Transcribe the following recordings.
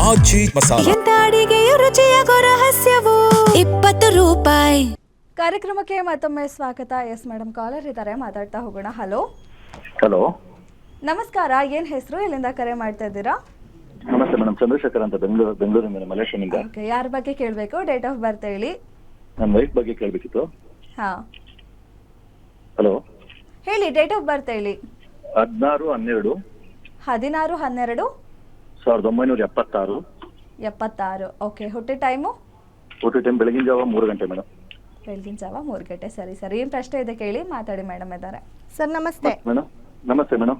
ಆಚಿ ಮಸಾಲ. ಎಂತ ಅಡಿಗೆಯ ರುಚಿಯಾಗೋ ರಹಸ್ಯವು 20 ರೂಪಾಯಿ. ಕಾರ್ಯಕ್ರಮಕ್ಕೆ ಮತ್ತೊಮ್ಮೆ ಸ್ವಾಗತ. ಎಸ್ ಮೇಡಮ್ ಕಾಲರ್ ಇದ್ದಾರೆ, ಮಾತಾಡ್ತಾ ಹೋಗೋಣ. ಹಲೋ ಹಲೋ ನಮಸ್ಕಾರ, ಏನ್ ಹೆಸರು, ಎಲ್ಲಿಂದ ಕರೆ ಮಾಡ್ತಾ ಇದ್ದೀರಾ? ನಮಸ್ತೆ ಮೇಡಮ್, ಚಂದ್ರಶೇಖರ್ ಅಂತ ಬೆಂಗಳೂರಿನ ಮಲೇಶ್ವರದಿಂದ. ಓಕೆ, ಯಾರ ಬಗ್ಗೆ ಕೇಳಬೇಕು? ಡೇಟ್ ಆಫ್ ಬರ್ತ್ ಹೇಳಿ. ನನ್ನ ವೈಫ್ ಬಗ್ಗೆ ಕೇಳಬೇಕಿತ್ತು. ಹಾ ಹಲೋ ಹೇಳಿ, ಡೇಟ್ ಆಫ್ ಬರ್ತ್ ಹೇಳಿ. 16/12 16/12 1976. 76. ಓಕೆ, ಹುಟ್ಟಿದ ಟೈಮು? ಊಟ ಟೈಮ್ ಬೆಳಗಿನ ಜಾವ 3 ಗಂಟೆ ಮೇಡಮ್. ಬೆಳಗಿನ ಜಾವ 3 ಗಂಟೆ. ಸರಿ ಸರಿ, ಏನು ಪ್ರಶ್ನೆ ಇದೆ ಕೇಳಿ, ಮಾತಾಡಿ. ಮೇಡಮ್ ಇದ್ದಾರೆ. ಸರ್ ನಮಸ್ತೆ. ಮೇಡಮ್ ನಮಸ್ತೆ ಮೇಡಮ್.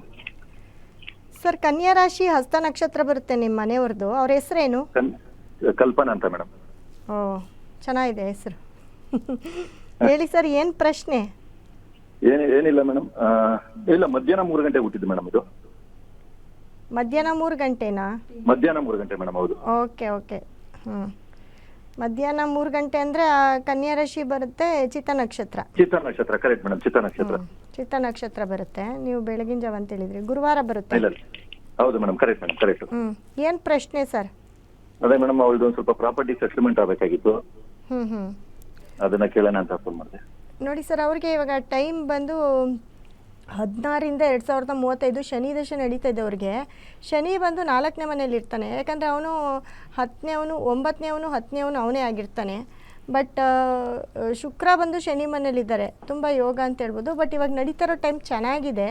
ಸರ್ ಕನ್ಯಾ ರಾಶಿ ಹಸ್ತ ನಕ್ಷತ್ರ ಬರುತ್ತೆ ನಿಮ್ಮ ಮನೆಯವ್ರದ್ದು, ಅವ್ರ ಹೆಸರೇನು? ಕಲ್ಪನಾ ಅಂತ ಮೇಡಮ್. ಓ ಚೆನ್ನಾಗಿದೆ ಹೆಸರು. ಹೇಳಿ ಸರ್, ಏನು ಪ್ರಶ್ನೆ? ಏನಿಲ್ಲ ಮೇಡಮ್, ಇಲ್ಲ ಮಧ್ಯಾಹ್ನ 3 ಗಂಟೆ ಹುಟ್ಟಿದ್ದು ಮೇಡಮ್. ಇದು ಮಧ್ಯಾಹ್ನ 3 ಗಂಟೆನಾ? ಮಧ್ಯಾಹ್ನ 3 ಗಂಟೆ ಮೇಡಮ್. ಹೌದು. Okay okay. ಮಧ್ಯಾಹ್ನ 3 ಗಂಟೆ ಅಂದರೆ ಕನ್ಯಾ ರಾಶಿ ಬರುತ್ತೆ, ಚಿತ್ತ ನಕ್ಷತ್ರ. ಚಿತ್ತ ನಕ್ಷತ್ರ, ಕರೆಕ್ಟ್ ಮೇಡಮ್, ಚಿತ್ತ ನಕ್ಷತ್ರ. ಚಿತ್ತ ನಕ್ಷತ್ರ ಬರುತ್ತೆ. ನೀವು ಬೆಳಗಿನ ಜಾವ ಅಂತ ಹೇಳಿದ್ರಿ, ಗುರುವಾರ ಬರುತ್ತೆ. ಇಲ್ಲ ಹೌದು ಮೇಡಮ್, ಕರೆಕ್ಟ್ ಮೇಡಮ್, ಕರೆಕ್ಟ್. ಏನು ಪ್ರಶ್ನೆ ಸರ್? ಅದೇ ಮೇಡಮ್, ಅವಳದು ಒಂದು ಸ್ವಲ್ಪ ಪ್ರಾಪರ್ಟಿ ಸೆಟ್ಲ್ಮೆಂಟ್ ಆಗಬೇಕಾಗಿತ್ತು, ಅದನ್ನ ಕೇಳೋಣ ಅಂತ ಫೋನ್ ಮಾಡಿದೆ. ನೋಡಿ ಸರ್, ಅವ್ರಿಗೆ ಇವಾಗ ಟೈಮ್ ಬಂದು 16ರಿಂದ 2035 ಶನಿ ದಶೆ ನಡೀತಾ ಇದೆ ಅವ್ರಿಗೆ. ಶನಿ ಬಂದು 4ನೇ ಮನೇಲಿ ಇರ್ತಾನೆ, ಯಾಕಂದರೆ ಅವನು 10ನೇವನು 9ನೇವನು 10ನೇವನು ಅವನೇ ಆಗಿರ್ತಾನೆ. ಬಟ್ ಶುಕ್ರ ಬಂದು ಶನಿ ಮನೇಲಿದ್ದಾರೆ, ತುಂಬ ಯೋಗ ಅಂತ ಹೇಳ್ಬೋದು. ಬಟ್ ಇವಾಗ ನಡೀತಾ ಇರೋ ಟೈಮ್ ಚೆನ್ನಾಗಿದೆ.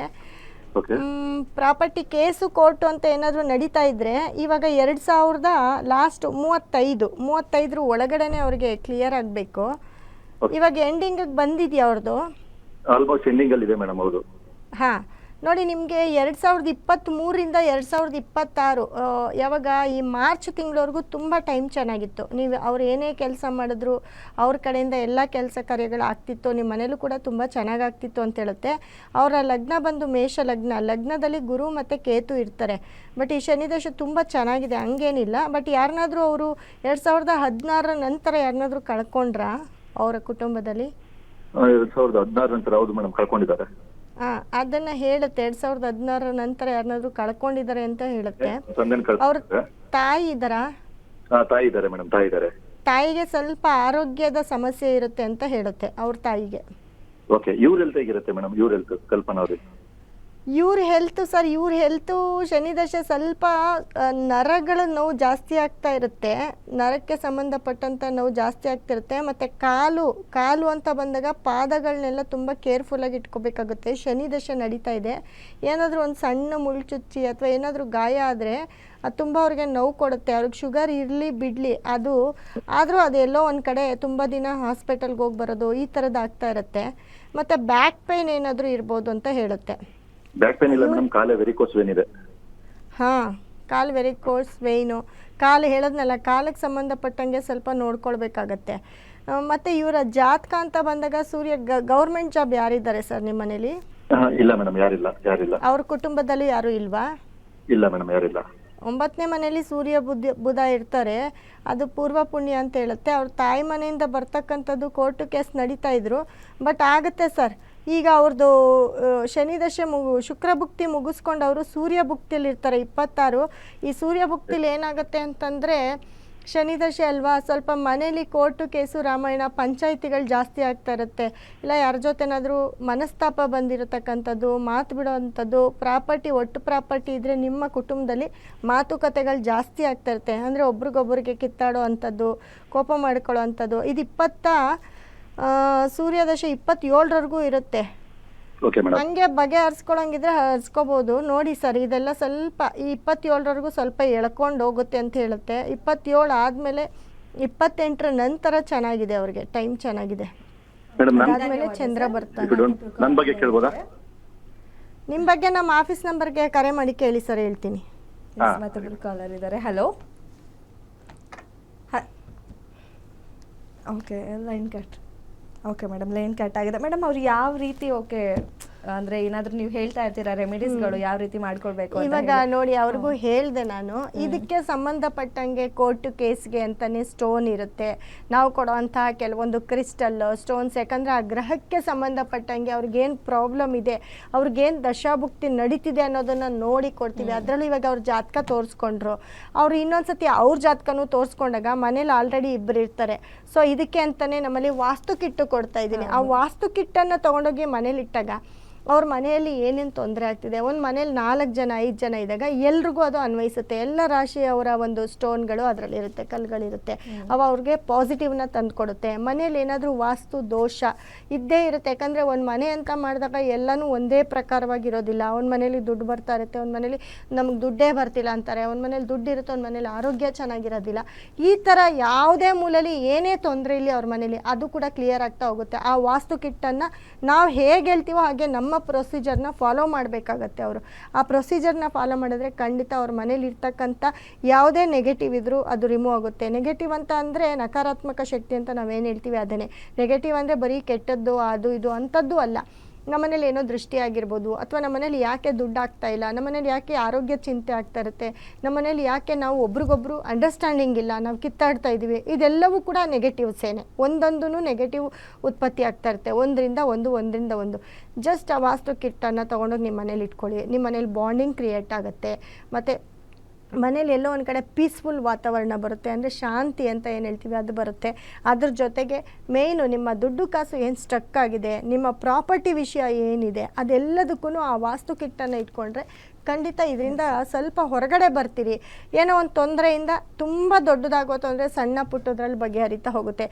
ಪ್ರಾಪರ್ಟಿ ಕೇಸು ಕೋರ್ಟು ಅಂತ ಏನಾದರೂ ನಡೀತಾ ಇದ್ದರೆ ಇವಾಗ 2000 ಲಾಸ್ಟ್ 35 ಒಳಗಡೆನೆ ಅವ್ರಿಗೆ ಕ್ಲಿಯರ್ ಆಗಬೇಕು. ಇವಾಗ ಎಂಡಿಂಗಿಗೆ ಬಂದಿದೆಯಾ ಅವ್ರದ್ದು? ಆಲ್ಮೋಸ್ಟ್ ಎಂಡಿಂಗ್ ಅಲ್ಲಿ ಇದೆ ಮೇಡಮ್. ಹೌದು. ಹಾಂ ನೋಡಿ, ನಿಮಗೆ 2023ರಿಂದ 2026 ಯಾವಾಗ ಈ ಮಾರ್ಚ್ ತಿಂಗಳವರೆಗೂ ತುಂಬ ಟೈಮ್ ಚೆನ್ನಾಗಿತ್ತು. ನೀವು ಅವ್ರು ಏನೇ ಕೆಲಸ ಮಾಡಿದ್ರು ಅವ್ರ ಕಡೆಯಿಂದ ಎಲ್ಲ ಕೆಲಸ ಕಾರ್ಯಗಳು ಆಗ್ತಿತ್ತು, ನಿಮ್ಮ ಮನೇಲೂ ಕೂಡ ತುಂಬ ಚೆನ್ನಾಗಾಗ್ತಿತ್ತು ಅಂತ ಹೇಳುತ್ತೆ. ಅವರ ಲಗ್ನ ಬಂದು ಮೇಷ ಲಗ್ನದಲ್ಲಿ ಗುರು ಮತ್ತು ಕೇತು ಇರ್ತಾರೆ. ಬಟ್ ಈ ಶನಿದಶೆ ತುಂಬ ಚೆನ್ನಾಗಿದೆ, ಹಂಗೇನಿಲ್ಲ. ಬಟ್ ಯಾರನ್ನಾದರೂ ಅವರು 2016 ನಂತರ ಯಾರನ್ನಾದರೂ ಕಳ್ಕೊಂಡ್ರಾ ಅವರ ಕುಟುಂಬದಲ್ಲಿ? 2016 ನಂತರ ಹೌದು ಮೇಡಮ್, ಕಳ್ಕೊಂಡಿದ್ದಾರೆ. ಅದನ್ನ ಹೇಳುತ್ತೆ, 2016 ನಂತರ ಯಾರನ್ನಾದ್ರೂ ಕಳ್ಕೊಂಡಿದ್ದಾರೆ ಅಂತ ಹೇಳುತ್ತೆ. ಅವ್ರ ತಾಯಿ ಇದ್ದಾರಾ? ತಾಯಿ ಇದ್ದಾರೆ ಮೇಡಮ್, ತಾಯಿ ಇದ್ದಾರೆ. ತಾಯಿಗೆ ಸ್ವಲ್ಪ ಆರೋಗ್ಯದ ಸಮಸ್ಯೆ ಇರುತ್ತೆ ಅಂತ ಹೇಳುತ್ತೆ ಅವ್ರ ತಾಯಿಗೆ. ಓಕೆ, ಇವ್ರ ಹೆಲ್ತ್ ಹೇಗಿರುತ್ತೆ ಮೇಡಮ್? ಇವ್ರ ಹೆಲ್ತ್ ಕಲ್ಪನಾ ಅವ್ರಿಗೆ? ಇವ್ರ ಹೆಲ್ತ್ ಸರ್, ಇವ್ರ ಹೆಲ್ತು ಶನಿದಶೆ ಸ್ವಲ್ಪ ನರಗಳ ನೋವು ಜಾಸ್ತಿ ಆಗ್ತಾ ಇರುತ್ತೆ, ನರಕ್ಕೆ ಸಂಬಂಧಪಟ್ಟಂಥ ನೋವು ಜಾಸ್ತಿ ಆಗ್ತಿರುತ್ತೆ. ಮತ್ತು ಕಾಲು ಅಂತ ಬಂದಾಗ ಪಾದಗಳನ್ನೆಲ್ಲ ತುಂಬ ಕೇರ್ಫುಲ್ಲಾಗಿ ಇಟ್ಕೋಬೇಕಾಗುತ್ತೆ. ಶನಿದಶೆ ನಡೀತಾ ಇದೆ, ಏನಾದರೂ ಒಂದು ಸಣ್ಣ ಮುಳ್ಚುಚ್ಚಿ ಅಥವಾ ಏನಾದರೂ ಗಾಯ ಆದರೆ ಅದು ತುಂಬ ಅವ್ರಿಗೆ ನೋವು ಕೊಡುತ್ತೆ. ಅವ್ರಿಗೆ ಶುಗರ್ ಇರಲಿ ಬಿಡಲಿ ಆದರೂ ಅದೆಲ್ಲೋ ಒಂದು ಕಡೆ ತುಂಬ ದಿನ ಹಾಸ್ಪಿಟಲ್ಗೆ ಹೋಗಿ ಬರೋದು ಈ ಥರದ್ದು ಆಗ್ತಾ ಇರುತ್ತೆ. ಮತ್ತು ಬ್ಯಾಕ್ ಪೈನ್ ಏನಾದರೂ ಇರ್ಬೋದು ಅಂತ ಹೇಳುತ್ತೆ. ಬ್ಯಾಕ್ ಪೇನ್ ಇಲ್ಲ ಮೇಡಮ್, ಕಾಲೇ ವೆರಿಕೋಸ್ ವೇನ್ ಇದೆ. ಕಾಲು ವೆರಿಕೋಸ್ ವೇಯ್ನು, ಕಾಲು ಹೇಳೋದ್ನಲ್ಲ, ಕಾಲಿಗೆ ಸಂಬಂಧಪಟ್ಟಂಗೆ ಸ್ವಲ್ಪ ನೋಡ್ಕೊಳ್ಬೇಕಾಗತ್ತೆ. ಮತ್ತು ಇವರ ಜಾತಕ ಅಂತ ಬಂದಾಗ ಸೂರ್ಯ ಗೌರ್ಮೆಂಟ್ ಜಾಬ್ ಯಾರಿದ್ದಾರೆ ಸರ್ ನಿಮ್ಮ ಮನೇಲಿ? ಇಲ್ಲ ಮೇಡಮ್, ಯಾರಿಲ್ಲ. ಅವ್ರ ಕುಟುಂಬದಲ್ಲಿ ಯಾರೂ ಇಲ್ವಾ? ಇಲ್ಲ ಮೇಡಮ್, ಯಾರಿಲ್ಲ. 9ನೇ ಮನೇಲಿ ಸೂರ್ಯ ಬುಧ ಇರ್ತಾರೆ, ಅದು ಪೂರ್ವ ಪುಣ್ಯ ಅಂತ ಹೇಳುತ್ತೆ. ಅವ್ರ ತಾಯಿ ಮನೆಯಿಂದ ಬರ್ತಕ್ಕಂಥದ್ದು ಕೋರ್ಟು ಕೇಸ್ ನಡೀತಾ ಇದ್ರು. ಬಟ್ ಆಗುತ್ತೆ ಸರ್, ಈಗ ಅವ್ರದ್ದು ಶನಿದಶೆ ಶುಕ್ರ ಭುಕ್ತಿ ಮುಗಿಸ್ಕೊಂಡು ಅವರು ಸೂರ್ಯ ಭುಕ್ತಿಯಲ್ಲಿ ಇರ್ತಾರೆ 26. ಈ ಸೂರ್ಯ ಭುಕ್ತಿಲಿ ಏನಾಗುತ್ತೆ ಅಂತಂದರೆ, ಶನಿದಶೆ ಅಲ್ವಾ, ಸ್ವಲ್ಪ ಮನೇಲಿ ಕೋರ್ಟು ಕೇಸು ರಾಮಾಯಣ ಪಂಚಾಯಿತಿಗಳು ಜಾಸ್ತಿ ಆಗ್ತಾ ಇರುತ್ತೆ. ಇಲ್ಲ ಯಾರ ಜೊತೆನಾದರೂ ಮನಸ್ತಾಪ ಬಂದಿರತಕ್ಕಂಥದ್ದು, ಮಾತು ಬಿಡೋವಂಥದ್ದು, ಒಟ್ಟು ಪ್ರಾಪರ್ಟಿ ಇದ್ದರೆ ನಿಮ್ಮ ಕುಟುಂಬದಲ್ಲಿ ಮಾತುಕತೆಗಳು ಜಾಸ್ತಿ ಆಗ್ತಾ ಇರುತ್ತೆ. ಅಂದರೆ ಒಬ್ರಿಗೊಬ್ರಿಗೆ ಕಿತ್ತಾಡೋ ಅಂಥದ್ದು, ಕೋಪ ಮಾಡ್ಕೊಳ್ಳೋ ಅಂಥದ್ದು. ಇದು ಸೂರ್ಯದಶೆ 27ರವರೆಗೂ ಇರುತ್ತೆ. ಹಂಗೆ ಬಗೆಹರಿಸ್ಕೊಳಂಗಿದ್ರೆ ಹರಿಸ್ಕೋಬೋದು. ನೋಡಿ ಸರ್, ಇದೆಲ್ಲ ಸ್ವಲ್ಪ ಈ 27ರವರೆಗೂ ಸ್ವಲ್ಪ ಎಳ್ಕೊಂಡು ಹೋಗುತ್ತೆ ಅಂತ ಹೇಳುತ್ತೆ. 27 ಆದಮೇಲೆ 28ರ ನಂತರ ಚೆನ್ನಾಗಿದೆ, ಅವ್ರಿಗೆ ಟೈಮ್ ಚೆನ್ನಾಗಿದೆ. ಅದಾದಮೇಲೆ ಚಂದ್ರ ಬರ್ತಾನೆ. ನಿಮ್ಮ ಬಗ್ಗೆ ನಮ್ಮ ಆಫೀಸ್ ನಂಬರ್ಗೆ ಕರೆ ಮಾಡಿ ಕೇಳಿ ಸರ್, ಹೇಳ್ತೀನಿ. ಮತ್ತೊಬ್ರು ಕಾಲರ್ ಇದ್ದಾರೆ. Hello. Okay, line cut. Okay madam, line cut ಆಗಿದೆ. ಮೇಡಮ್ ಅವ್ರು ಯಾವ ರೀತಿ ಅಂದ್ರೆ ಏನಾದ್ರೂ ನೀವು ಹೇಳ್ತಾ ಇರ್ತೀರಾ ರೆಮಿಡೀಸ್ಗಳು ಯಾವ ರೀತಿ ಮಾಡ್ಕೊಳ್ಬೇಕು ಅಂತ ಇವಾಗ ಹೇಳಿ? ನೋಡಿ ಅವ್ರಿಗೂ ಹೇಳ್ದೆ ನಾನು, ಇದಕ್ಕೆ ಸಂಬಂಧಪಟ್ಟಂಗೆ ಕೋರ್ಟು ಕೇಸ್ಗೆ ಅಂತಾನೆ ಸ್ಟೋನ್ ಇರುತ್ತೆ, ನಾವು ಕೊಡುವಂತಹ ಕೆಲವೊಂದು ಕ್ರಿಸ್ಟಲ್ ಸ್ಟೋನ್ಸ್, ಯಾಕಂದ್ರೆ ಆ ಗ್ರಹಕ್ಕೆ ಸಂಬಂಧಪಟ್ಟಂಗೆ ಅವ್ರಿಗೇನು ಪ್ರಾಬ್ಲಮ್ ಇದೆ, ಅವ್ರಿಗೇನು ದಶಾಭುಕ್ತಿ ನಡೀತಿದೆ ಅನ್ನೋದನ್ನ ನೋಡಿ ಕೊಡ್ತೀವಿ. ಅದರಲ್ಲೂ ಇವಾಗ ಅವ್ರ ಜಾತಕ ತೋರಿಸ್ಕೊಂಡ್ರು, ಅವ್ರು ಇನ್ನೊಂದ್ಸತಿ ಅವ್ರ ಜಾತಕನೂ ತೋರಿಸ್ಕೊಂಡಾಗ ಮನೇಲಿ ಆಲ್ರೆಡಿ ಇಬ್ಬರು ಇರ್ತಾರೆ. ಸೊ ಇದಕ್ಕೆ ಅಂತಾನೆ ನಮ್ಮಲ್ಲಿ ವಾಸ್ತು ಕಿಟ್ಟು ಕೊಡ್ತಾ ಇದ್ದೀನಿ. ಆ ವಾಸ್ತು ಕಿಟ್ಟನ್ನು ತೊಗೊಂಡೋಗಿ ಮನೇಲಿ ಇಟ್ಟಾಗ ಅವ್ರ ಮನೆಯಲ್ಲಿ ಏನೇನು ತೊಂದರೆ ಆಗ್ತಿದೆ, ಒಂದು ಮನೇಲಿ 4 ಜನ 5 ಜನ ಇದ್ದಾಗ ಎಲ್ರಿಗೂ ಅದು ಅನ್ವಯಿಸುತ್ತೆ. ಎಲ್ಲ ರಾಶಿಯವರ ಒಂದು ಸ್ಟೋನ್ಗಳು ಅದರಲ್ಲಿರುತ್ತೆ, ಕಲ್ಗಳಿರುತ್ತೆ, ಅವು ಅವ್ರಿಗೆ ಪಾಸಿಟಿವ್ನ ತಂದು ಕೊಡುತ್ತೆ. ಮನೇಲಿ ಏನಾದರೂ ವಾಸ್ತು ದೋಷ ಇದ್ದೇ ಇರುತ್ತೆ, ಯಾಕಂದರೆ ಒಂದು ಮನೆ ಅಂತ ಮಾಡಿದಾಗ ಎಲ್ಲನೂ ಒಂದೇ ಪ್ರಕಾರವಾಗಿರೋದಿಲ್ಲ. ಒಂದು ಮನೇಲಿ ದುಡ್ಡು ಬರ್ತಾ ಇರುತ್ತೆ, ಒಂದು ಮನೇಲಿ ನಮ್ಗೆ ದುಡ್ಡೇ ಬರ್ತಿಲ್ಲ ಅಂತಾರೆ, ಒಂದು ಮನೇಲಿ ದುಡ್ಡು ಇರುತ್ತೆ, ಒಂದು ಮನೇಲಿ ಆರೋಗ್ಯ ಚೆನ್ನಾಗಿರೋದಿಲ್ಲ. ಈ ಥರ ಯಾವುದೇ ಮೂಲೆಯಲ್ಲಿ ಏನೇ ತೊಂದರೆ ಇಲ್ಲಿ ಅವ್ರ ಮನೇಲಿ ಅದು ಕೂಡ ಕ್ಲಿಯರ್ ಆಗ್ತಾ ಹೋಗುತ್ತೆ. ಆ ವಾಸ್ತು ಕಿಟ್ಟನ್ನು ನಾವು ಹೇಗೆ ಹೇಳ್ತೀವೋ ಹಾಗೆ ನಮ್ಮ ಪ್ರೊಸೀಜರ್ನ ಫಾಲೋ ಮಾಡಬೇಕಾಗತ್ತೆ. ಅವರು ಆ ಪ್ರೊಸೀಜರ್ನ ಫಾಲೋ ಮಾಡಿದ್ರೆ ಖಂಡಿತ ಅವ್ರ ಮನೇಲಿ ಇರ್ತಕ್ಕಂಥ ಯಾವುದೇ ನೆಗೆಟಿವ್ ಇದ್ರೂ ಅದು ರಿಮೂವ್ ಆಗುತ್ತೆ. ನೆಗೆಟಿವ್ ಅಂತ ಅಂದರೆ ನಕಾರಾತ್ಮಕ ಶಕ್ತಿ ಅಂತ ನಾವೇನು ಹೇಳ್ತೀವಿ ಅದನ್ನೇ. ನೆಗೆಟಿವ್ ಅಂದರೆ ಬರೀ ಕೆಟ್ಟದ್ದು ಅದು ಇದು ಅಂಥದ್ದು ಅಲ್ಲ. ನಮ್ಮನೇಲಿ ಏನೋ ದೃಷ್ಟಿ ಆಗಿರ್ಬೋದು, ಅಥವಾ ನಮ್ಮನೇಲಿ ಯಾಕೆ ದುಡ್ಡು ಆಗ್ತಾ ಇಲ್ಲ, ನಮ್ಮನೇಲಿ ಯಾಕೆ ಆರೋಗ್ಯ ಚಿಂತೆ ಆಗ್ತಾ ಇರುತ್ತೆ, ನಮ್ಮನೇಲಿ ಯಾಕೆ ನಾವು ಒಬ್ರಿಗೊಬ್ರು ಅಂಡರ್ಸ್ಟ್ಯಾಂಡಿಂಗ್ ಇಲ್ಲ, ನಾವು ಕಿತ್ತಾಡ್ತಾ ಇದ್ದೀವಿ, ಇದೆಲ್ಲವೂ ಕೂಡ ನೆಗೆಟಿವ್ಸೇನೆ. ಒಂದೊಂದೂ ನೆಗೆಟಿವ್ ಉತ್ಪತ್ತಿ ಆಗ್ತಾ ಇರುತ್ತೆ, ಒಂದರಿಂದ ಒಂದು. ಜಸ್ಟ್ ಆ ವಾಸ್ತು ಕಿಟ್ಟನ್ನು ತೊಗೊಂಡೋಗಿ ನಿಮ್ಮ ಮನೇಲಿ ಇಟ್ಕೊಳ್ಳಿ. ನಿಮ್ಮ ಮನೇಲಿ ಬಾಂಡಿಂಗ್ ಕ್ರಿಯೇಟ್ ಆಗುತ್ತೆ, ಮತ್ತು ಮನೇಲಿ ಎಲ್ಲೋ ಒಂದು ಕಡೆ ಪೀಸ್ಫುಲ್ ವಾತಾವರಣ ಬರುತ್ತೆ, ಅಂದರೆ ಶಾಂತಿ ಅಂತ ಏನು ಹೇಳ್ತೀವಿ ಅದು ಬರುತ್ತೆ. ಅದ್ರ ಜೊತೆಗೆ ಮೇಯ್ನು ನಿಮ್ಮ ದುಡ್ಡು ಕಾಸು ಏನು ಸ್ಟ್ರಕ್ ಆಗಿದೆ, ನಿಮ್ಮ ಪ್ರಾಪರ್ಟಿ ವಿಷಯ ಏನಿದೆ ಅದೆಲ್ಲದಕ್ಕೂ ಆ ವಾಸ್ತು ಕಿಟ್ಟನ್ನು ಇಟ್ಕೊಂಡ್ರೆ ಖಂಡಿತ ಇದರಿಂದ ಸ್ವಲ್ಪ ಹೊರಗಡೆ ಬರ್ತೀರಿ. ಏನೋ ಒಂದು ತೊಂದರೆಯಿಂದ ತುಂಬ ದೊಡ್ಡದಾಗೋ ತೊಂದರೆ ಸಣ್ಣ ಪುಟ್ಟದ್ರಲ್ಲಿ ಬಗೆಹರಿತಾ ಹೋಗುತ್ತೆ.